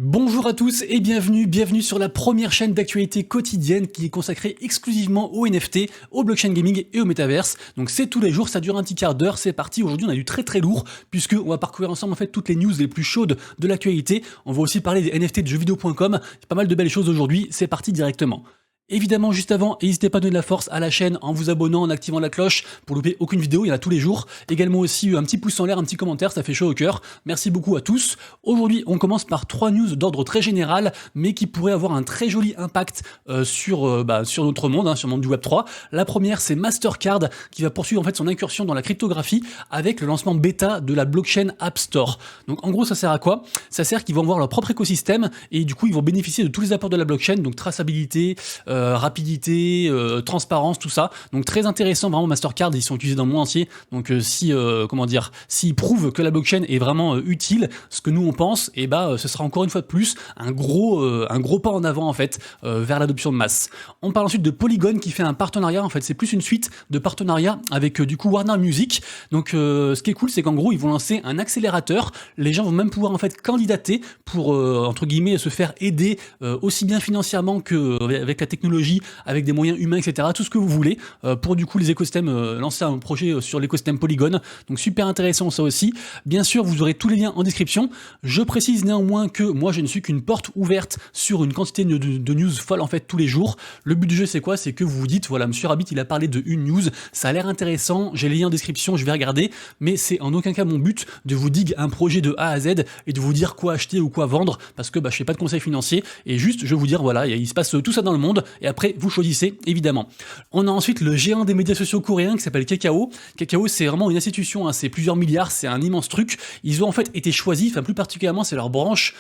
Bonjour à tous et bienvenue sur la première chaîne d'actualité quotidienne qui est consacrée exclusivement aux NFT, au blockchain gaming et au métaverse. Donc c'est tous les jours, ça dure un petit quart d'heure, c'est parti. Aujourd'hui on a du très lourd puisque on va parcourir ensemble en fait toutes les news les plus chaudes de l'actualité. On va aussi parler des NFT de jeuxvideo.com, il y a pas mal de belles choses aujourd'hui, c'est parti directement. Évidemment, juste avant, n'hésitez pas à donner de la force à la chaîne en vous abonnant, en activant la cloche pour louper aucune vidéo, il y en a tous les jours. Également aussi un petit pouce en l'air, un petit commentaire, ça fait chaud au cœur. Merci beaucoup à tous. Aujourd'hui, on commence par 3 news d'ordre très général, mais qui pourraient avoir un très joli impact sur notre monde, sur le monde du Web3. La première, c'est Mastercard qui va poursuivre en fait son incursion dans la cryptographie avec le lancement bêta de la blockchain App Store. Donc en gros, ça sert à quoi? Ça sert qu'ils vont avoir leur propre écosystème et du coup, ils vont bénéficier de tous les apports de la blockchain, donc traçabilité, rapidité, transparence, tout ça. Donc très intéressant, vraiment Mastercard, ils sont utilisés dans le monde entier. Donc s'ils prouvent que la blockchain est vraiment utile, ce que nous on pense, et ce sera encore une fois de plus un gros pas en avant en fait vers l'adoption de masse. On parle ensuite de Polygon qui fait un partenariat, en fait c'est plus une suite de partenariats avec du coup Warner Music. Donc ce qui est cool, c'est qu'en gros ils vont lancer un accélérateur. Les gens vont même pouvoir en fait candidater pour entre guillemets se faire aider aussi bien financièrement que avec la technologie, avec des moyens humains, etc. Tout ce que vous voulez pour du coup les écosystèmes, lancer un projet sur l'écosystème Polygon. Donc super intéressant ça aussi. Bien sûr, vous aurez tous les liens en description. Je précise néanmoins que moi je ne suis qu'une porte ouverte sur une quantité de news folle en fait tous les jours. Le but du jeu c'est quoi? C'est que vous vous dites voilà, Monsieur Rabbit il a parlé de une news, ça a l'air intéressant, j'ai les liens en description, je vais regarder, mais c'est en aucun cas mon but de vous dig un projet de A à Z et de vous dire quoi acheter ou quoi vendre parce que je fais pas de conseils financiers et juste je vais vous dire voilà, il se passe tout ça dans le monde. Et après, vous choisissez, évidemment. On a ensuite le géant des médias sociaux coréens qui s'appelle Kakao. Kakao, c'est vraiment une institution, c'est plusieurs milliards, c'est un immense truc. Ils ont en fait été choisis, plus particulièrement, c'est leur branche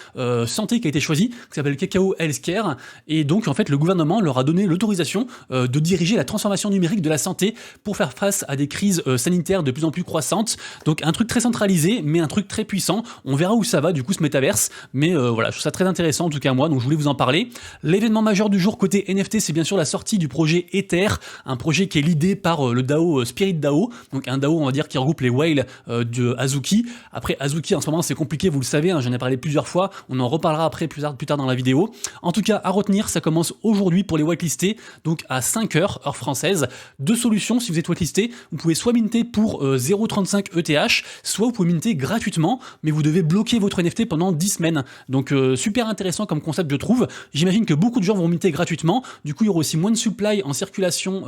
santé qui a été choisie, qui s'appelle Kakao Healthcare. Et donc, en fait, le gouvernement leur a donné l'autorisation de diriger la transformation numérique de la santé pour faire face à des crises sanitaires de plus en plus croissantes. Donc, un truc très centralisé, mais un truc très puissant. On verra où ça va, du coup, ce métaverse. Mais voilà, je trouve ça très intéressant, en tout cas moi, donc je voulais vous en parler. L'événement majeur du jour côté NFT, c'est bien sûr la sortie du projet Ether, un projet qui est l'idée par le DAO Spirit DAO, donc un DAO on va dire qui regroupe les whales de Azuki. Après Azuki en ce moment c'est compliqué, vous le savez, j'en ai parlé plusieurs fois, on en reparlera après plus tard dans la vidéo. En tout cas à retenir, ça commence aujourd'hui pour les whitelistés, donc à 5h heure française. Deux solutions si vous êtes whitelisté, vous pouvez soit minter pour 0,35 ETH, soit vous pouvez minter gratuitement, mais vous devez bloquer votre NFT pendant 10 semaines. Donc super intéressant comme concept je trouve. J'imagine que beaucoup de gens vont minter gratuitement. Du coup, il y aura aussi moins de supply en circulation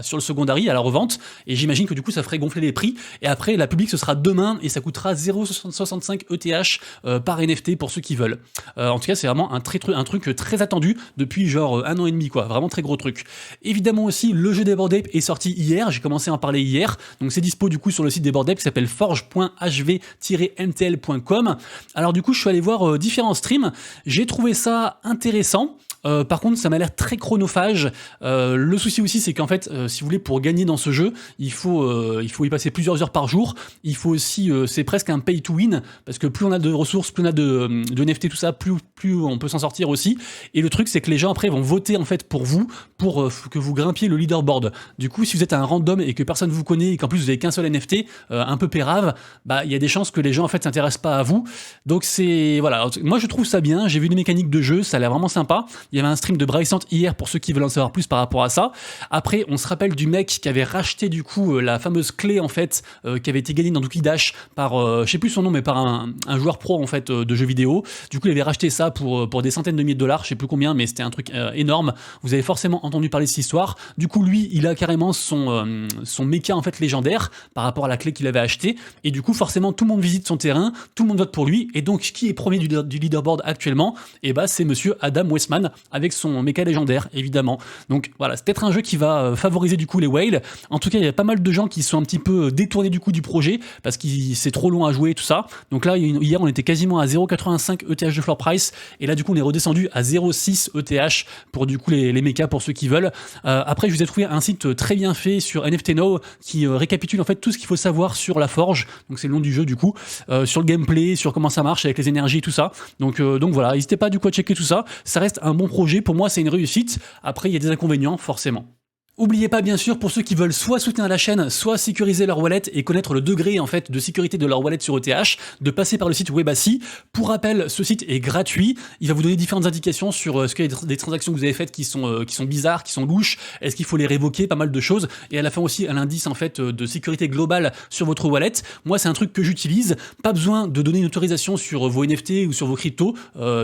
sur le secondary, à la revente, et j'imagine que du coup, ça ferait gonfler les prix. Et après, la publique, ce sera demain, et ça coûtera 0,65 ETH par NFT pour ceux qui veulent. En tout cas, c'est vraiment un truc très attendu depuis genre 1 an et demi, quoi. Vraiment très gros truc. Évidemment aussi, le jeu des Bored Ape est sorti hier, j'ai commencé à en parler hier, donc c'est dispo du coup sur le site des Bored Ape qui s'appelle forge.hv-mtl.com. Alors du coup, je suis allé voir différents streams, j'ai trouvé ça intéressant. Par contre, ça m'a l'air très chronophage. Le souci aussi, c'est qu'en fait, si vous voulez, pour gagner dans ce jeu, il faut y passer plusieurs heures par jour. Il faut aussi, c'est presque un pay to win, parce que plus on a de ressources, plus on a de NFT, tout ça, plus on peut s'en sortir aussi. Et le truc, c'est que les gens après vont voter en fait pour vous, pour que vous grimpiez le leaderboard. Du coup, si vous êtes un random et que personne vous connaît et qu'en plus vous avez qu'un seul NFT, un peu pérave, il y a des chances que les gens en fait s'intéressent pas à vous. Donc c'est voilà. Moi, je trouve ça bien. J'ai vu des mécaniques de jeu, ça a l'air vraiment sympa. Il y avait un stream de Brycent hier pour ceux qui veulent en savoir plus par rapport à ça. Après, on se rappelle du mec qui avait racheté du coup la fameuse clé en fait qui avait été gagnée dans Dookie Dash par, je sais plus son nom, mais par un joueur pro en fait de jeux vidéo. Du coup, il avait racheté ça pour des centaines de milliers de dollars, je sais plus combien, mais c'était un truc énorme. Vous avez forcément entendu parler de cette histoire. Du coup, lui, il a carrément son méca en fait légendaire par rapport à la clé qu'il avait achetée. Et du coup, forcément, tout le monde visite son terrain, tout le monde vote pour lui. Et donc, qui est premier du leaderboard actuellement? Et c'est Monsieur Adam Westman avec son méca légendaire, évidemment. Donc voilà, c'est peut-être un jeu qui va favoriser du coup les whales. En tout cas, il y a pas mal de gens qui sont un petit peu détournés du coup du projet parce que c'est trop long à jouer tout ça. Donc là, hier, on était quasiment à 0,85 ETH de floor price et là, du coup, on est redescendu à 0,6 ETH pour du coup les mécas pour ceux qui veulent. Après, je vous ai trouvé un site très bien fait sur NFT Now qui récapitule en fait tout ce qu'il faut savoir sur la forge. Donc c'est le nom du jeu du coup, sur le gameplay, sur comment ça marche avec les énergies, tout ça. Donc voilà, n'hésitez pas du coup à checker tout ça. Ça reste un bon projet. Pour moi, c'est une réussite. Après, il y a des inconvénients, forcément. Oubliez pas bien sûr pour ceux qui veulent soit soutenir la chaîne, soit sécuriser leur wallet et connaître le degré en fait de sécurité de leur wallet sur ETH, de passer par le site Webassi. Pour rappel, ce site est gratuit, il va vous donner différentes indications sur ce qu'il y a des transactions que vous avez faites qui sont bizarres, qui sont louches, est-ce qu'il faut les révoquer, pas mal de choses, et à la fin aussi un indice en fait de sécurité globale sur votre wallet. Moi c'est un truc que j'utilise, pas besoin de donner une autorisation sur vos NFT ou sur vos cryptos,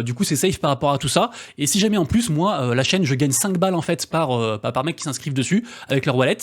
du coup c'est safe par rapport à tout ça, et si jamais en plus moi la chaîne je gagne 5 balles en fait par mec qui s'inscrivent dessus avec leur wallet,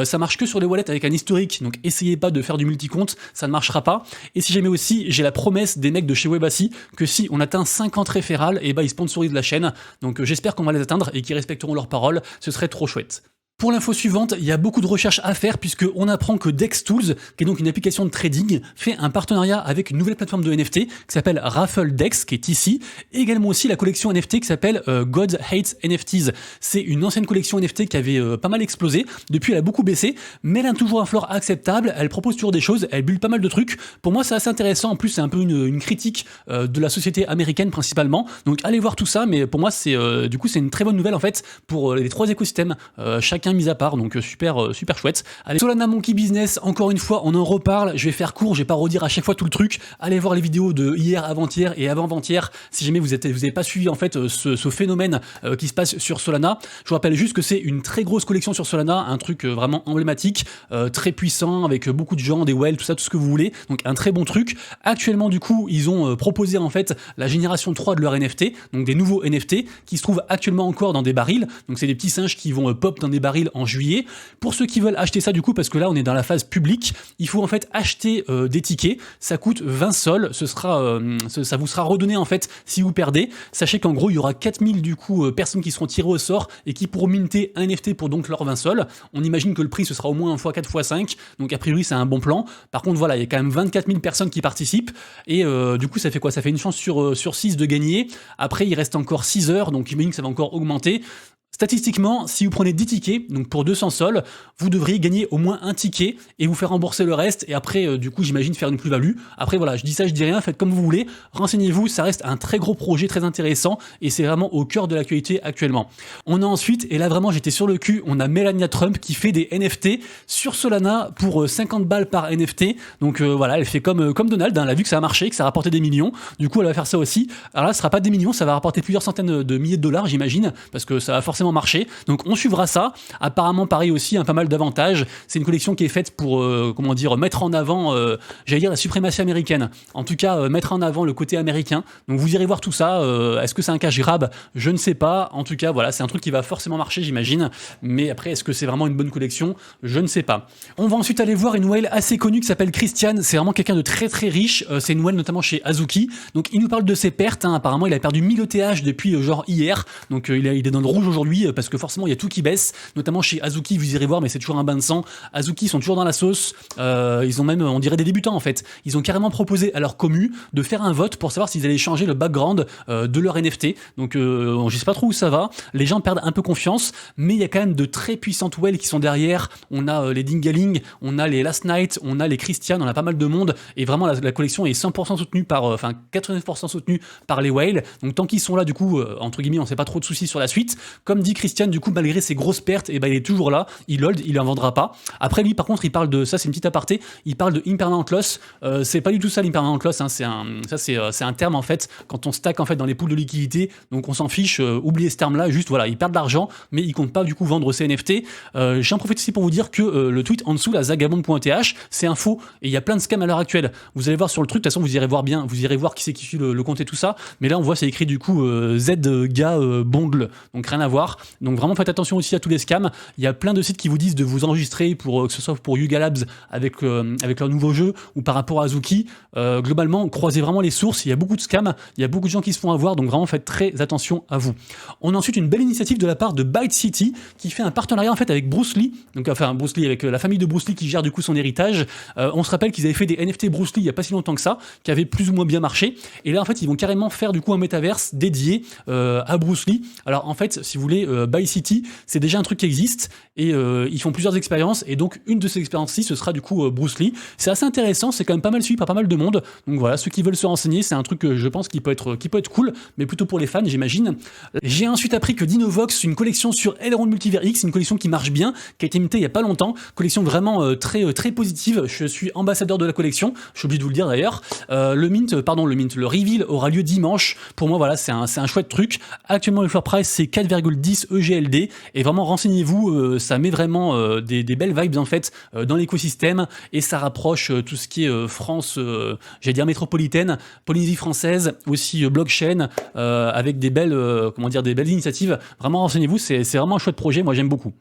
ça marche que sur les wallets avec un historique, donc essayez pas de faire du multi-compte, ça ne marchera pas. Et si jamais aussi j'ai la promesse des mecs de chez Webassi que si on atteint 50 référals, et ils sponsorisent la chaîne, donc j'espère qu'on va les atteindre et qu'ils respecteront leurs paroles, ce serait trop chouette. Pour l'info suivante, il y a beaucoup de recherches à faire puisqu'on apprend que DexTools, qui est donc une application de trading, fait un partenariat avec une nouvelle plateforme de NFT qui s'appelle RaffleDex, qui est ici, et également aussi la collection NFT qui s'appelle God Hates NFTs. C'est une ancienne collection NFT qui avait pas mal explosé, depuis elle a beaucoup baissé, mais elle a toujours un floor acceptable, elle propose toujours des choses, elle bulle pas mal de trucs. Pour moi c'est assez intéressant, en plus c'est un peu une critique de la société américaine principalement, donc allez voir tout ça, mais pour moi c'est du coup c'est une très bonne nouvelle en fait pour les trois écosystèmes, chacun mis à part, donc super chouette. Allez, Solana Monkey Business, encore une fois on en reparle, je vais faire court, je vais pas redire à chaque fois tout le truc, allez voir les vidéos de hier, avant-hier et avant-avant-hier si jamais vous avez pas suivi en fait ce phénomène qui se passe sur Solana. Je vous rappelle juste que c'est une très grosse collection sur Solana, un truc vraiment emblématique, très puissant, avec beaucoup de gens, des whales, tout ça, tout ce que vous voulez, donc un très bon truc. Actuellement du coup ils ont proposé en fait la génération 3 de leur NFT, donc des nouveaux NFT qui se trouvent actuellement encore dans des barils, donc c'est des petits singes qui vont pop dans des barils en juillet. Pour ceux qui veulent acheter ça du coup, parce que là on est dans la phase publique, il faut en fait acheter des tickets, ça coûte 20 sols, ça vous sera redonné en fait si vous perdez. Sachez qu'en gros il y aura 4000 du coup personnes qui seront tirées au sort et qui pourront minter un NFT pour donc leurs 20 sols. On imagine que le prix ce sera au moins 1 x 4 x 5, donc a priori c'est un bon plan. Par contre voilà, il y a quand même 24 000 personnes qui participent et du coup ça fait quoi? Ça fait une chance sur 6 de gagner. Après il reste encore 6 heures, donc j'imagine que ça va encore augmenter. Statistiquement, si vous prenez 10 tickets, donc pour 200 sols, vous devriez gagner au moins un ticket et vous faire rembourser le reste et après, du coup, j'imagine faire une plus-value. Après, voilà, je dis ça, je dis rien, faites comme vous voulez, renseignez-vous, ça reste un très gros projet, très intéressant et c'est vraiment au cœur de l'actualité actuellement. On a ensuite, et là vraiment j'étais sur le cul, on a Melania Trump qui fait des NFT sur Solana pour 50 balles par NFT. Donc voilà, elle fait comme Donald, hein, elle a vu que ça a marché, que ça a rapporté des millions, du coup elle va faire ça aussi. Alors là, ce sera pas des millions, ça va rapporter plusieurs centaines de milliers de dollars, j'imagine, parce que ça va forcément marché, donc on suivra ça. Apparemment pareil aussi, pas mal d'avantages, c'est une collection qui est faite pour comment dire, mettre en avant j'allais dire la suprématie américaine, en tout cas mettre en avant le côté américain, donc vous irez voir tout ça. Est-ce que c'est un cash grab? Je ne sais pas, en tout cas voilà, c'est un truc qui va forcément marcher j'imagine, mais après est-ce que c'est vraiment une bonne collection? Je ne sais pas. On va ensuite aller voir une whale assez connue qui s'appelle Christian, c'est vraiment quelqu'un de très riche, c'est une whale notamment chez Azuki, donc il nous parle de ses pertes, hein. Apparemment il a perdu 1000 ETH depuis genre hier, donc il est dans le rouge aujourd'hui parce que forcément il y a tout qui baisse, notamment chez Azuki, vous irez voir, mais c'est toujours un bain de sang. Azuki sont toujours dans la sauce, ils ont même, on dirait des débutants en fait, ils ont carrément proposé à leur commu de faire un vote pour savoir s'ils allaient changer le background de leur NFT, donc je sais pas trop où ça va, les gens perdent un peu confiance, mais il y a quand même de très puissantes whales qui sont derrière, on a les Dingaling, on a les Last Night, on a les Christian, on a pas mal de monde, et vraiment la collection est 100% soutenue par, 89% soutenue par les whales, donc tant qu'ils sont là du coup, entre guillemets, on sait pas trop de soucis sur la suite. Comme dit Christian, du coup, malgré ses grosses pertes, il est toujours là, il hold, il en vendra pas. Après, lui, par contre, il parle de, ça c'est une petite aparté, il parle de impermanent loss, c'est pas du tout ça l'impermanent loss, hein, c'est un terme en fait, quand on stack en fait dans les pools de liquidité, donc on s'en fiche, oubliez ce terme-là, juste voilà, ils perdent de l'argent, mais ils comptent pas du coup vendre ces NFT. J'en profite aussi pour vous dire que le tweet en dessous, la zagabond.th, c'est un faux, et il y a plein de scams à l'heure actuelle. Vous allez voir sur le truc, de toute façon, vous irez voir bien, vous irez voir qui c'est qui suit le compte et tout ça, mais là on voit c'est écrit du coup ZGA Bongle, donc rien à voir. Donc vraiment faites attention aussi à tous les scams. Il y a plein de sites qui vous disent de vous enregistrer pour que ce soit pour Yuga Labs avec leur nouveau jeu ou par rapport à Azuki. Globalement, croisez vraiment les sources. Il y a beaucoup de scams, il y a beaucoup de gens qui se font avoir, donc vraiment faites très attention à vous. On a ensuite une belle initiative de la part de Byte City qui fait un partenariat en fait avec Bruce Lee, donc enfin Bruce Lee avec la famille de Bruce Lee qui gère du coup son héritage. On se rappelle qu'ils avaient fait des NFT Bruce Lee il y a pas si longtemps que ça, qui avaient plus ou moins bien marché. Et là en fait ils vont carrément faire du coup un métaverse dédié à Bruce Lee. Alors en fait si vous voulez s'appeler By City. C'est déjà un truc qui existe et ils font plusieurs expériences et donc une de ces expériences-ci ce sera du coup Bruce Lee. C'est assez intéressant, c'est quand même pas mal suivi par pas mal de monde. Donc voilà, ceux qui veulent se renseigner, c'est un truc que je pense qui peut être cool, mais plutôt pour les fans, j'imagine. J'ai ensuite appris que Dinovox, une collection sur Elrond Multiverse X, une collection qui marche bien, qui a été imitée il y a pas longtemps, collection vraiment très positive. Je suis ambassadeur de la collection, je suis obligé de vous le dire d'ailleurs. Le reveal aura lieu dimanche. Pour moi, voilà, c'est un chouette truc. Actuellement, le floor price c'est 4,10 EGLD et vraiment renseignez-vous, ça met vraiment des belles vibes en fait dans l'écosystème et ça rapproche tout ce qui est France, j'allais dire métropolitaine, Polynésie française, aussi blockchain avec des belles initiatives. Vraiment renseignez-vous, c'est vraiment un chouette projet, moi j'aime beaucoup.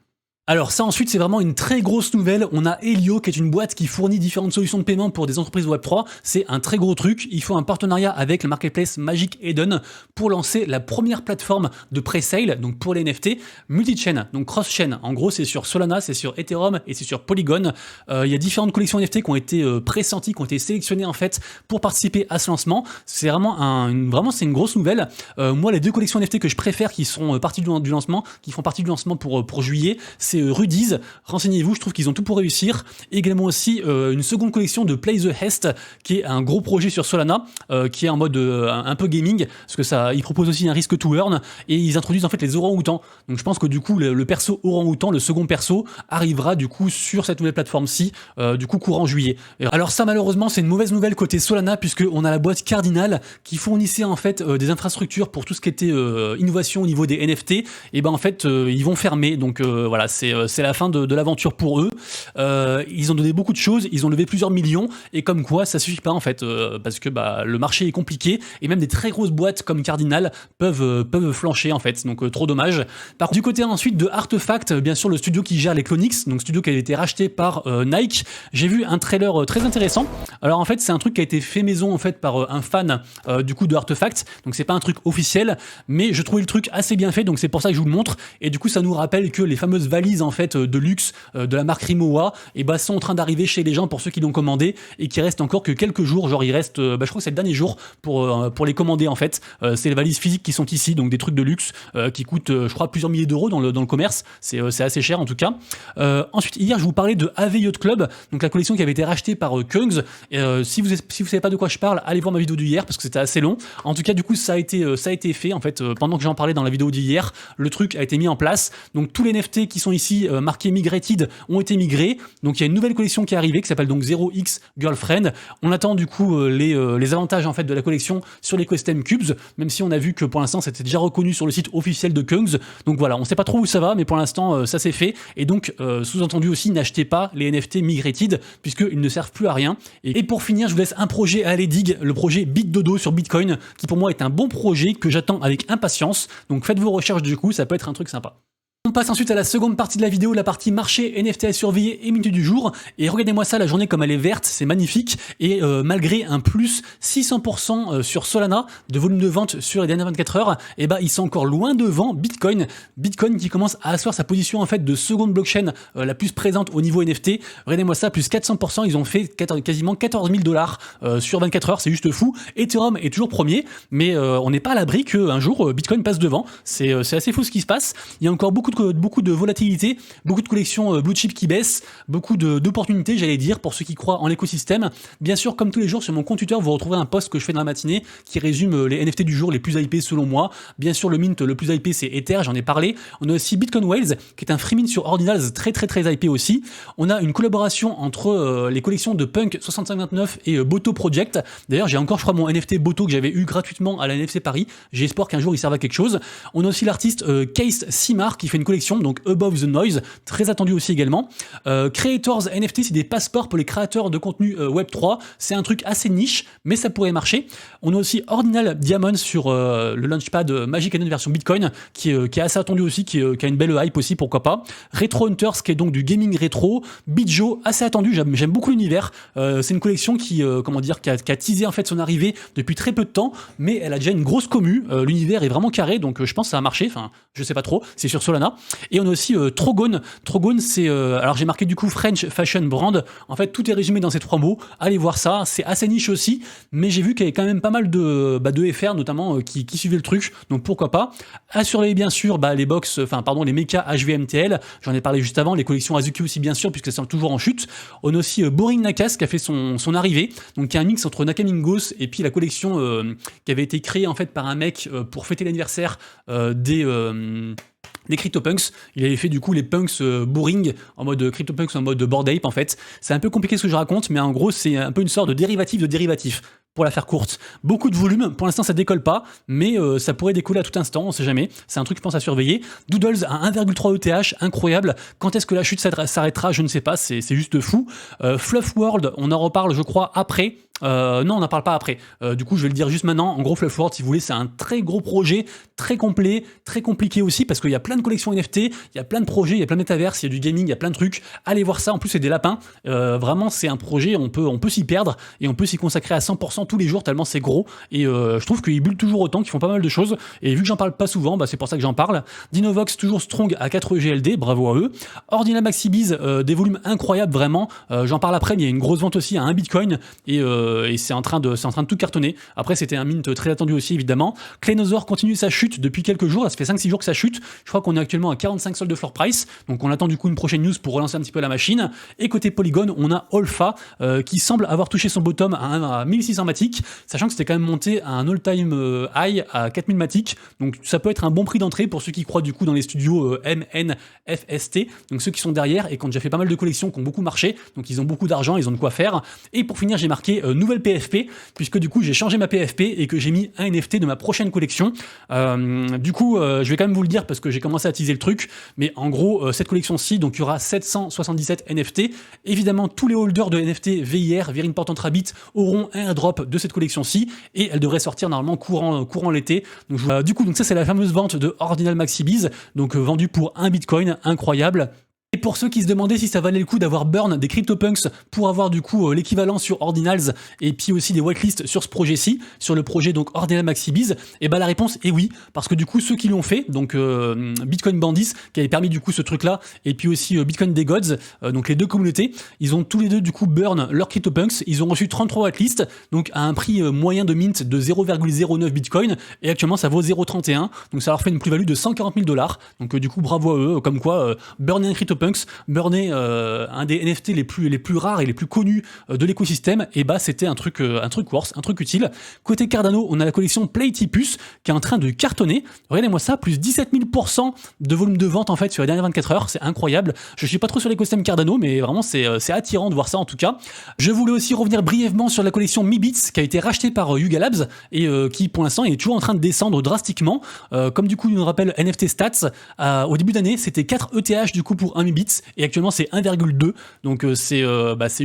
Alors ça ensuite c'est vraiment une très grosse nouvelle, on a Helio qui est une boîte qui fournit différentes solutions de paiement pour des entreprises Web3, c'est un très gros truc, il faut un partenariat avec le marketplace Magic Eden pour lancer la première plateforme de pre-sale, donc pour les NFT, multi-chain, donc cross-chain, en gros c'est sur Solana, c'est sur Ethereum et c'est sur Polygon, il y a différentes collections NFT qui ont été pressenties, qui ont été sélectionnées en fait pour participer à ce lancement, c'est vraiment c'est une grosse nouvelle, moi les deux collections NFT que je préfère qui sont partie du lancement, qui font partie du lancement pour juillet, c'est Rudies, renseignez-vous, je trouve qu'ils ont tout pour réussir. Et également aussi une seconde collection de Play the Hest, qui est un gros projet sur Solana, qui est en mode un peu gaming, parce que ils proposent aussi un risque to earn, et ils introduisent en fait les orang-outans. Donc je pense que du coup le perso orang-outan, le second perso, arrivera du coup sur cette nouvelle plateforme-ci, du coup courant juillet. Alors ça malheureusement c'est une mauvaise nouvelle côté Solana, puisque on a la boîte Cardinal qui fournissait en fait des infrastructures pour tout ce qui était innovation au niveau des NFT, et ben en fait ils vont fermer, donc voilà, c'est la fin de l'aventure pour eux. Ils ont donné beaucoup de choses, ils ont levé plusieurs millions, et comme quoi ça suffit pas en fait, parce que le marché est compliqué, et même des très grosses boîtes comme Cardinal peuvent flancher en fait, donc trop dommage. Par contre, du côté ensuite de Artefact, bien sûr le studio qui gère les Clonix, donc studio qui a été racheté par Nike, j'ai vu un trailer très intéressant. Alors en fait c'est un truc qui a été fait maison en fait par un fan du coup de Artefact, donc c'est pas un truc officiel, mais je trouvais le truc assez bien fait, donc c'est pour ça que je vous le montre, et du coup ça nous rappelle que les fameuses valises en fait de luxe de la marque Rimowa et sont en train d'arriver chez les gens pour ceux qui l'ont commandé, et qui reste encore que quelques jours, genre il reste je crois que c'est le dernier jour pour les commander en fait. C'est les valises physiques qui sont ici, donc des trucs de luxe qui coûtent je crois plusieurs milliers d'euros dans le commerce, c'est assez cher en tout cas. Ensuite hier je vous parlais de AV Yacht Club, donc la collection qui avait été rachetée par Kungs. Si vous savez pas de quoi je parle, allez voir ma vidéo d'hier parce que c'était assez long. En tout cas du coup ça a été fait en fait pendant que j'en parlais dans la vidéo d'hier, le truc a été mis en place, donc tous les NFT qui sont ici marqués Migrated ont été migrés, donc il y a une nouvelle collection qui est arrivée qui s'appelle donc 0x Girlfriend. On attend du coup les avantages en fait de la collection sur l'écosystème Cubes, même si on a vu que pour l'instant c'était déjà reconnu sur le site officiel de Kungs, donc voilà, on sait pas trop où ça va, mais pour l'instant ça s'est fait, et donc sous-entendu aussi n'achetez pas les NFT Migrated puisqu'ils ne servent plus à rien. Et pour finir je vous laisse un projet à aller dig, le projet BitDodo sur Bitcoin, qui pour moi est un bon projet que j'attends avec impatience, donc faites vos recherches du coup, ça peut être un truc sympa. On passe ensuite à la seconde partie de la vidéo, la partie marché, NFT à surveiller et minute du jour. Et regardez-moi ça, la journée comme elle est verte, c'est magnifique. Et malgré un plus 600% sur Solana de volume de vente sur les dernières 24 heures, et ils sont encore loin devant Bitcoin. Bitcoin qui commence à asseoir sa position en fait de seconde blockchain la plus présente au niveau NFT. Regardez-moi ça, plus 400%, ils ont fait quasiment 14 000 $ sur 24 heures, c'est juste fou. Ethereum est toujours premier, mais on n'est pas à l'abri qu'un jour Bitcoin passe devant. C'est assez fou ce qui se passe. Il y a encore beaucoup de volatilité, beaucoup de collections blue chip qui baissent, beaucoup d'opportunités, j'allais dire, pour ceux qui croient en l'écosystème. Bien sûr, comme tous les jours sur mon compte Twitter, vous retrouvez un post que je fais dans la matinée qui résume les NFT du jour les plus hypés selon moi. Bien sûr, le mint le plus hypé c'est Ether, j'en ai parlé. On a aussi Bitcoin Whales qui est un free mint sur Ordinals très hypé aussi. On a une collaboration entre les collections de Punk 6529 et Boto Project. D'ailleurs, j'ai encore je crois mon NFT Boto que j'avais eu gratuitement à la NFC Paris. J'ai espoir qu'un jour il serve à quelque chose. On a aussi l'artiste Case Simar qui fait une collection, donc Above the Noise, très attendu aussi également. Creators NFT, c'est des passeports pour les créateurs de contenu Web3, c'est un truc assez niche, mais ça pourrait marcher. On a aussi Ordinal Diamond sur le launchpad Magic Eden version Bitcoin, qui est assez attendu aussi, qui a une belle hype aussi, pourquoi pas. Retro Hunters, qui est donc du gaming rétro. Bitjo, assez attendu, j'aime beaucoup l'univers. C'est une collection qui a teasé en fait son arrivée depuis très peu de temps, mais elle a déjà une grosse commu. L'univers est vraiment carré, donc je pense que ça a marché, enfin, je sais pas trop, c'est sur Solana. a. Et on a aussi Trogon. Trogon, c'est alors j'ai marqué du coup French Fashion Brand. En fait, tout est résumé dans ces 3 mots. Allez voir ça. C'est assez niche aussi, mais j'ai vu qu'il y avait quand même pas mal de FR notamment qui suivaient le truc. Donc pourquoi pas. À surveiller bien sûr les mechas HVMTL. J'en ai parlé juste avant. Les collections Azuki aussi bien sûr puisqu'elles sont toujours en chute. On a aussi Boring Nakas qui a fait son arrivée. Donc qui est un mix entre Nakamingos et puis la collection qui avait été créée en fait par un mec pour fêter l'anniversaire des CryptoPunks. Il avait fait du coup les punks boring en mode CryptoPunks en mode Bored Ape en fait. C'est un peu compliqué ce que je raconte, mais en gros c'est un peu une sorte de dérivatif de dérivatif. Pour la faire courte. Beaucoup de volume, pour l'instant ça décolle pas, mais ça pourrait décoller à tout instant, on sait jamais. C'est un truc je pense à surveiller. Doodles à 1,3 ETH, incroyable. Quand est-ce que la chute s'arrêtera, je ne sais pas, c'est juste fou. Fluff World, on en reparle je crois après. Non, on n'en parle pas après. Du coup, je vais le dire juste maintenant. En gros, Fluff World, si vous voulez, c'est un très gros projet, très complet, très compliqué aussi, parce qu'il y a plein de collections NFT, il y a plein de projets, il y a plein de métaverses, il y a du gaming, il y a plein de trucs. Allez voir ça. En plus, c'est des lapins. Vraiment, c'est un projet, on peut s'y perdre et on peut s'y consacrer à 100% tous les jours, tellement c'est gros. Et je trouve qu'ils bullent toujours autant, qu'ils font pas mal de choses. Et vu que j'en parle pas souvent, c'est pour ça que j'en parle. Dinovox, toujours strong à 4 GLD, bravo à eux. Ordinal Maxibiz, des volumes incroyables, vraiment. J'en parle après, mais il y a une grosse vente aussi à 1 Bitcoin. Et c'est en train de tout cartonner. Après, c'était un mint très attendu aussi, évidemment. Clénosaur continue sa chute depuis quelques jours. Là, ça fait 5-6 jours que ça chute. Je crois qu'on est actuellement à 45 soldes de floor price. Donc, on attend du coup une prochaine news pour relancer un petit peu la machine. Et côté Polygon, on a Olfa qui semble avoir touché son bottom à 1600 matic, sachant que c'était quand même monté à un all-time high à 4000 matic. Donc, ça peut être un bon prix d'entrée pour ceux qui croient du coup dans les studios MNFST. Donc, ceux qui sont derrière et qui ont déjà fait pas mal de collections, qui ont beaucoup marché. Donc, ils ont beaucoup d'argent, ils ont de quoi faire. Et pour finir, j'ai marqué nouvelle PFP, puisque du coup j'ai changé ma PFP et que j'ai mis un NFT de ma prochaine collection. Du coup, je vais quand même vous le dire parce que j'ai commencé à teaser le truc, mais en gros, cette collection-ci, donc il y aura 777 NFT. Évidemment, tous les holders de NFT VIR, Very Important Rabbit, auront un airdrop de cette collection-ci et elle devrait sortir normalement courant l'été. Donc, du coup, ça c'est la fameuse vente de Ordinal Maxibiz, donc vendue pour 1 Bitcoin, incroyable. Et pour ceux qui se demandaient si ça valait le coup d'avoir burn des CryptoPunks pour avoir du coup l'équivalent sur Ordinals et puis aussi des whitelists sur ce projet-ci, sur le projet donc Ordinal Maxibiz, et la réponse est oui, parce que du coup ceux qui l'ont fait, donc Bitcoin Bandits qui avait permis du coup ce truc-là, et puis aussi Bitcoin des Gods, donc les deux communautés, ils ont tous les deux du coup burn leurs CryptoPunks, ils ont reçu 33 whitelists, donc à un prix moyen de mint de 0,09 Bitcoin, et actuellement ça vaut 0,31, donc ça leur fait une plus-value de 140 000 $. Donc du coup bravo à eux, comme quoi burner un CryptoPunk, burner un des NFT les plus rares et les plus connus de l'écosystème, et c'était un truc worth, un truc utile. Côté Cardano, on a la collection Playtipus qui est en train de cartonner. Regardez-moi ça, plus 17 000% de volume de vente en fait sur les dernières 24 heures, c'est incroyable. Je suis pas trop sur l'écosystème Cardano, mais vraiment c'est attirant de voir ça en tout cas. Je voulais aussi revenir brièvement sur la collection Mibits qui a été rachetée par Yuga Labs et qui pour l'instant est toujours en train de descendre drastiquement. Comme du coup, il nous rappelle NFT Stats, au début d'année, c'était 4 ETH du coup pour 1 Mibits et actuellement c'est 1,2, donc c'est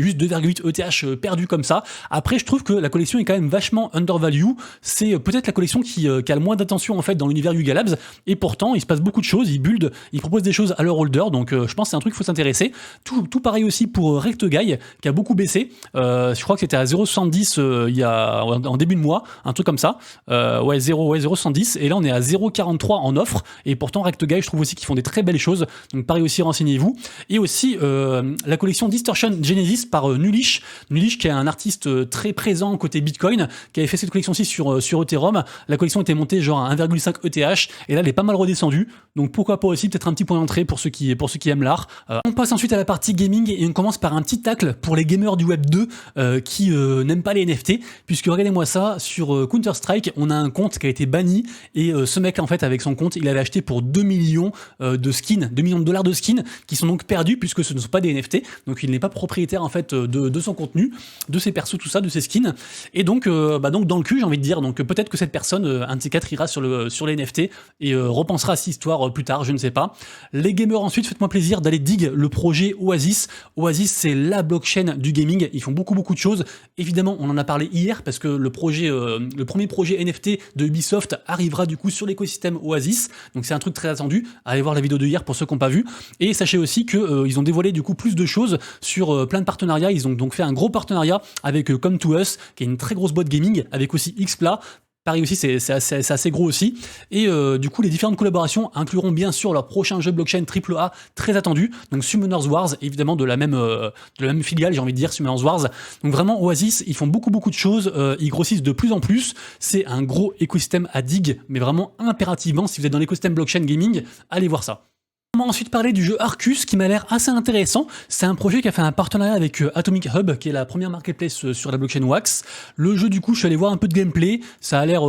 juste 2,8 ETH perdus comme ça. Après, je trouve que la collection est quand même vachement undervalue. C'est peut-être la collection qui a le moins d'attention en fait dans l'univers Yuga Labs, et pourtant il se passe beaucoup de choses, ils proposent des choses à leur holder, donc je pense que c'est un truc qu'il faut s'intéresser. Tout pareil aussi pour Rectoguy qui a beaucoup baissé. Je crois que c'était à 0,70 il y a en début de mois, un truc comme ça. 0,70, et là on est à 0,43 en offre, et pourtant Rectoguy, je trouve aussi qu'ils font des très belles choses, donc pareil aussi, renseignez-vous. Et aussi la collection Distortion Genesis par Nulish qui est un artiste très présent côté Bitcoin, qui avait fait cette collection-ci sur Ethereum. La collection était montée genre à 1,5 ETH, et là elle est pas mal redescendue, donc pourquoi pas aussi peut-être un petit point d'entrée pour ceux qui aiment l'art. On passe ensuite à la partie gaming, et on commence par un petit tacle pour les gamers du Web 2 qui n'aiment pas les NFT, puisque regardez-moi ça, sur Counter-Strike, on a un compte qui a été banni, et ce mec en fait avec son compte, il avait acheté pour 2 millions de skins, 2 millions de dollars de skins, qui sont donc perdus puisque ce ne sont pas des NFT, donc il n'est pas propriétaire en fait de son contenu, de ses persos, tout ça, de ses skins, et donc dans le cul, j'ai envie de dire. Donc peut-être que cette personne, un de ces quatre, ira sur les NFT et repensera à cette histoire plus tard, je ne sais pas. Les gamers ensuite, faites-moi plaisir d'aller dig le projet Oasis. Oasis, c'est la blockchain du gaming, ils font beaucoup de choses. Évidemment, on en a parlé hier parce que le premier projet NFT de Ubisoft arrivera du coup sur l'écosystème Oasis, donc c'est un truc très attendu. Allez voir la vidéo de hier pour ceux qui n'ont pas vu, et sachez aussi que ils ont dévoilé du coup plus de choses sur plein de partenariats. Ils ont donc fait un gros partenariat avec Come To Us, qui est une très grosse boîte gaming, avec aussi Xpla, Paris aussi, c'est assez gros aussi. Et du coup, les différentes collaborations incluront bien sûr leur prochain jeu blockchain AAA très attendu, donc Summoners Wars, évidemment de la même filiale, j'ai envie de dire, Summoners Wars. Donc vraiment, Oasis, ils font beaucoup de choses, ils grossissent de plus en plus. C'est un gros écosystème à dig, mais vraiment impérativement, si vous êtes dans l'écosystème blockchain gaming, allez voir ça. On va ensuite parler du jeu Arcus qui m'a l'air assez intéressant. C'est un projet qui a fait un partenariat avec Atomic Hub, qui est la première marketplace sur la blockchain Wax. Le jeu, du coup, je suis allé voir un peu de gameplay. Ça a l'air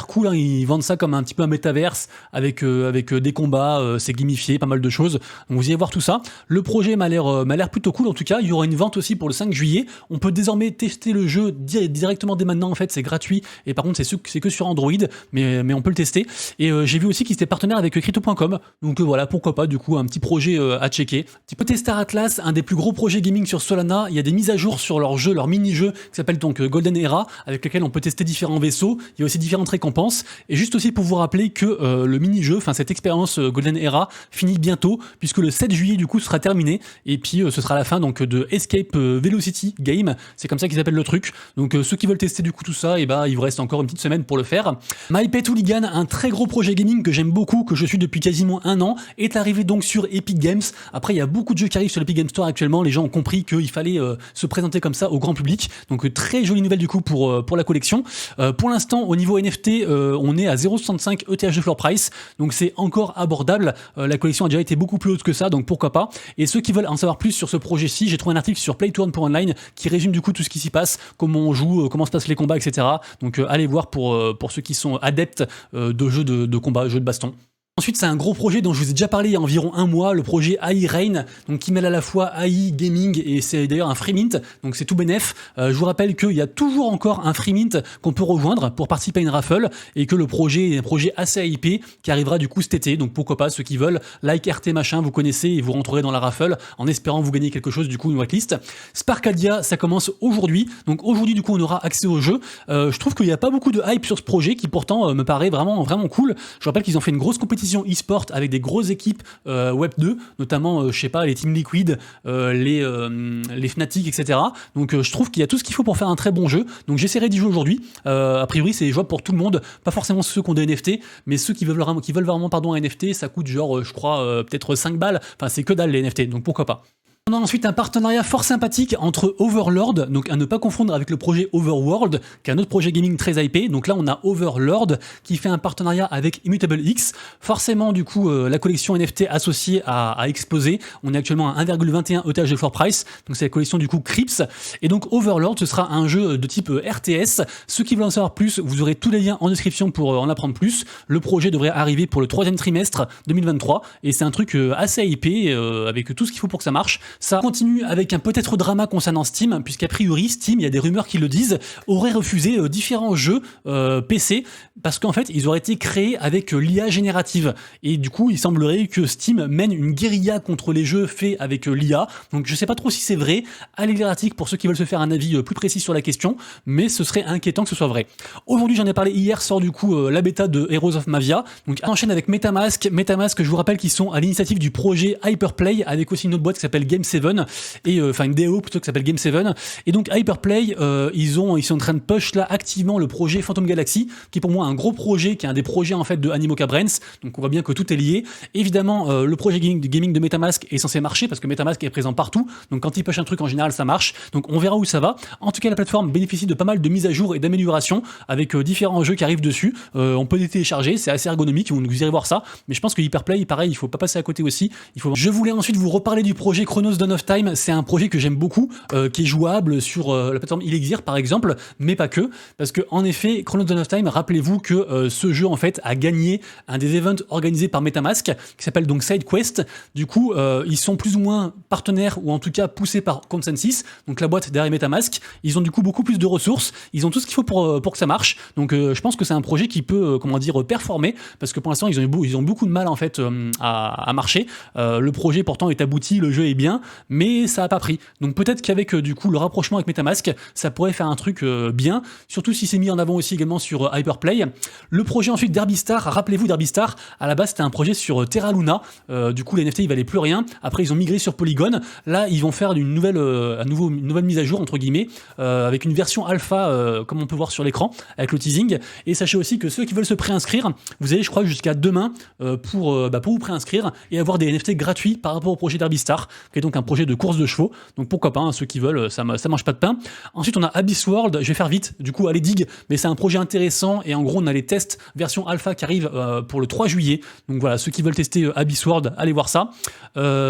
cool. Hein. Ils vendent ça comme un petit peu un métaverse avec des combats. C'est gamifié, pas mal de choses. Donc vous allez voir tout ça. Le projet m'a l'air plutôt cool. En tout cas, il y aura une vente aussi pour le 5 juillet. On peut désormais tester le jeu directement dès maintenant. En fait, c'est gratuit. Et par contre, c'est que sur Android, mais on peut le tester. Et j'ai vu aussi qu'ils étaient partenaires avec Crypto.com. Donc voilà, pourquoi pas. Du coup, un petit projet à checker. Côté Star Atlas, un des plus gros projets gaming sur Solana, il y a des mises à jour sur leur mini-jeu qui s'appelle donc Golden Era, avec lequel on peut tester différents vaisseaux. Il y a aussi différentes récompenses. Et juste aussi pour vous rappeler que le mini-jeu, enfin cette expérience Golden Era, finit bientôt, puisque le 7 juillet du coup sera terminé. Et puis ce sera la fin donc de Escape Velocity Game. C'est comme ça qu'ils appellent le truc. Donc ceux qui veulent tester du coup tout ça, et il vous reste encore une petite semaine pour le faire. My Pet Hooligan, un très gros projet gaming que j'aime beaucoup, que je suis depuis quasiment un an, est arrivé donc sur Epic Games. Après, il y a beaucoup de jeux qui arrivent sur l'Epic Games Store actuellement. Les gens ont compris qu'il fallait se présenter comme ça au grand public. Donc très jolie nouvelle du coup pour la collection. Pour l'instant, au niveau NFT, on est à 0,65 ETH de floor price. Donc c'est encore abordable. La collection a déjà été beaucoup plus haute que ça, donc pourquoi pas. Et ceux qui veulent en savoir plus sur ce projet-ci, j'ai trouvé un article sur Play2Earn.online qui résume du coup tout ce qui s'y passe, comment on joue, comment se passent les combats, etc. Donc allez voir pour ceux qui sont adeptes de jeux de combat, jeux de baston. Ensuite, c'est un gros projet dont je vous ai déjà parlé il y a environ un mois, le projet AI Rain, donc qui mêle à la fois AI, gaming, et c'est d'ailleurs un free mint, donc c'est tout bénef. Je vous rappelle qu'il y a toujours encore un free mint qu'on peut rejoindre pour participer à une raffle, et que le projet est un projet assez hypé qui arrivera du coup cet été, donc pourquoi pas, ceux qui veulent, like RT machin, vous connaissez, et vous rentrerez dans la raffle en espérant vous gagner quelque chose, du coup une whitelist. Sparkadia, ça commence aujourd'hui, donc aujourd'hui du coup on aura accès au jeu. Je trouve qu'il n'y a pas beaucoup de hype sur ce projet qui pourtant me paraît vraiment cool. Je rappelle qu'ils ont fait une grosse compétition e-sport avec des grosses équipes Web 2, notamment je sais pas, les Team Liquid, les Fnatic, etc. Donc je trouve qu'il y a tout ce qu'il faut pour faire un très bon jeu. Donc j'essaierai d'y jouer aujourd'hui. A priori c'est jouable pour tout le monde, pas forcément ceux qui ont des NFT, mais ceux qui veulent vraiment un NFT, ça coûte genre je crois peut-être 5 balles. Enfin c'est que dalle les NFT, donc pourquoi pas. On a ensuite un partenariat fort sympathique entre Overlord, donc à ne pas confondre avec le projet Overworld, qui est un autre projet gaming très hypé. Donc là, on a Overlord qui fait un partenariat avec Immutable X. Forcément, du coup, la collection NFT associée a explosé. On est actuellement à 1,21 ETH de floor price. Donc c'est la collection du coup Crips. Et donc Overlord, ce sera un jeu de type RTS. Ceux qui veulent en savoir plus, vous aurez tous les liens en description pour en apprendre plus. Le projet devrait arriver pour le 3e trimestre 2023. Et c'est un truc assez hypé, avec tout ce qu'il faut pour que ça marche. Ça continue avec un peut-être drama concernant Steam, puisqu'a priori Steam, il y a des rumeurs qui le disent, aurait refusé différents jeux PC, parce qu'en fait ils auraient été créés avec l'IA générative, et du coup il semblerait que Steam mène une guérilla contre les jeux faits avec l'IA. Donc je sais pas trop si c'est vrai, allez lire l'article pour ceux qui veulent se faire un avis plus précis sur la question, mais ce serait inquiétant que ce soit vrai. Aujourd'hui, j'en ai parlé hier, sort du coup la bêta de Heroes of Mavia, donc on enchaîne avec MetaMask, je vous rappelle qu'ils sont à l'initiative du projet Hyperplay, avec aussi une autre boîte qui s'appelle Game 7, et enfin une DAO plutôt qui s'appelle Game 7, et donc Hyperplay, ils sont en train de push là activement le projet Phantom Galaxy, qui est pour moi un gros projet, qui est un des projets en fait de Animoca Brains, donc on voit bien que tout est lié. Évidemment, le projet gaming de MetaMask est censé marcher, parce que MetaMask est présent partout, donc quand ils push un truc en général ça marche, donc on verra où ça va. En tout cas, la plateforme bénéficie de pas mal de mises à jour et d'améliorations, avec différents jeux qui arrivent dessus. On peut les télécharger, c'est assez ergonomique, vous irez voir ça, mais je pense que Hyperplay, pareil, il faut pas passer à côté aussi. Je voulais ensuite vous reparler du projet Chronos Dawn of Time. C'est un projet que j'aime beaucoup, qui est jouable sur la plateforme Elixir par exemple, mais pas que, parce que en effet, Chronos Dawn of Time, rappelez-vous que ce jeu en fait a gagné un des events organisés par MetaMask, qui s'appelle donc SideQuest. Du coup, ils sont plus ou moins partenaires, ou en tout cas poussés par Consensus, donc la boîte derrière MetaMask. Ils ont du coup beaucoup plus de ressources, ils ont tout ce qu'il faut pour que ça marche. Donc je pense que c'est un projet qui peut, performer, parce que pour l'instant ils ont beaucoup de mal en fait à marcher. Le projet pourtant est abouti, le jeu est bien, bien, mais ça a pas pris. Donc peut-être qu'avec du coup le rapprochement avec MetaMask, ça pourrait faire un truc bien, surtout si c'est mis en avant aussi également sur Hyperplay. Le projet ensuite d'Herbistar, rappelez-vous d'Herbistar, à la base c'était un projet sur Terra Luna, du coup les NFT ils valaient plus rien, après ils ont migré sur Polygon, là ils vont faire une nouvelle mise à jour entre guillemets, avec une version alpha comme on peut voir sur l'écran, avec le teasing, et sachez aussi que ceux qui veulent se préinscrire, vous avez je crois jusqu'à demain pour vous préinscrire et avoir des NFT gratuits par rapport au projet d'Herbistar, qui est donc un projet de course de chevaux, donc pourquoi pas, hein, ceux qui veulent, ça mange pas de pain. Ensuite on a Abyss World, je vais faire vite, du coup allez dig, mais c'est un projet intéressant, et en gros on a les tests version alpha qui arrivent pour le 3 juillet, donc voilà, ceux qui veulent tester Abyss World, allez voir ça.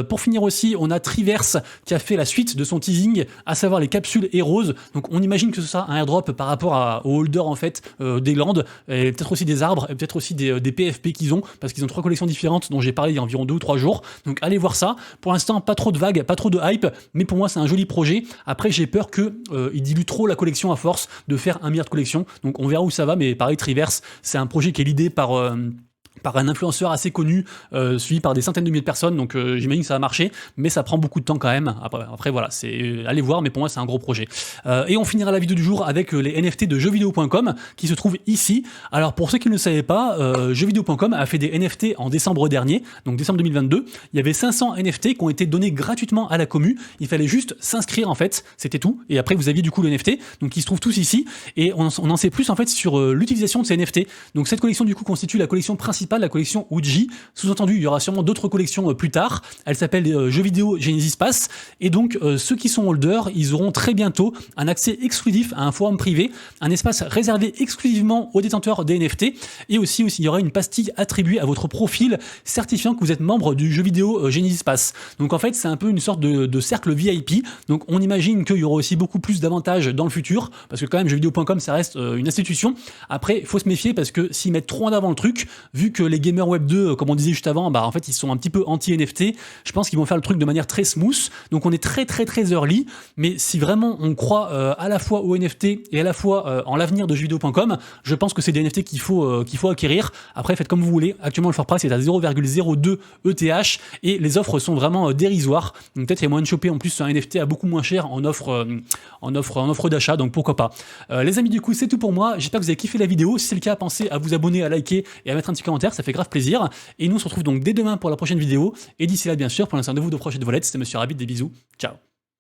Pour finir aussi, on a Triverse qui a fait la suite de son teasing, à savoir les capsules Heroes, donc on imagine que ce sera un airdrop par rapport au holder en fait des landes, et peut-être aussi des arbres, et peut-être aussi des PFP qu'ils ont, parce qu'ils ont 3 collections différentes dont j'ai parlé il y a environ 2 ou 3 jours, donc allez voir ça. Pour l'instant pas trop de vagues, pas trop de hype, mais pour moi c'est un joli projet. Après j'ai peur que il dilue trop la collection à force de faire 1 milliard de collections, donc on verra où ça va, mais pareil Triverse, c'est un projet qui est l'idée par un influenceur assez connu, suivi par des centaines de milliers de personnes, donc j'imagine que ça va marcher, mais ça prend beaucoup de temps quand même. Après voilà, allez voir, mais pour moi c'est un gros projet. Et on finira la vidéo du jour avec les NFT de jeuxvideo.com qui se trouvent ici. Alors pour ceux qui ne le savaient pas, jeuxvideo.com a fait des NFT en décembre dernier, donc décembre 2022. Il y avait 500 NFT qui ont été donnés gratuitement à la commu. Il fallait juste s'inscrire en fait, c'était tout. Et après vous aviez du coup le NFT, donc ils se trouvent tous ici. Et on en sait plus en fait sur l'utilisation de ces NFT. Donc cette collection du coup constitue la collection principale, la collection Uji. Sous-entendu, il y aura sûrement d'autres collections plus tard. Elle s'appelle Jeux vidéo Genesis Pass. Et donc, ceux qui sont holders, ils auront très bientôt un accès exclusif à un forum privé, un espace réservé exclusivement aux détenteurs des NFT. Et aussi, il y aura une pastille attribuée à votre profil certifiant que vous êtes membre du jeu vidéo Genesis Pass. Donc en fait, c'est un peu une sorte de cercle VIP. Donc on imagine qu'il y aura aussi beaucoup plus d'avantages dans le futur, parce que quand même, jeuxvideo.com, ça reste une institution. Après, il faut se méfier parce que s'ils mettent trop en avant le truc, vu que les gamers web 2, comme on disait juste avant, en fait ils sont un petit peu anti-NFT, je pense qu'ils vont faire le truc de manière très smooth, donc on est très early, mais si vraiment on croit à la fois aux NFT et à la fois en l'avenir de jeuxvideo.com, je pense que c'est des NFT qu'il faut acquérir. Après faites comme vous voulez, actuellement le floor price est à 0,02 ETH et les offres sont vraiment dérisoires, donc peut-être il y a moyen de choper en plus un NFT à beaucoup moins cher en offre d'achat, donc pourquoi pas. Les amis, du coup c'est tout pour moi, j'espère que vous avez kiffé la vidéo. Si c'est le cas, pensez à vous abonner, à liker et à mettre un petit commentaire, ça fait grave plaisir. Et nous on se retrouve donc dès demain pour la prochaine vidéo. Et d'ici là, bien sûr, prenez soin de vous, de proches et de vos lettres. C'était Monsieur Rabbit, des bisous. Ciao.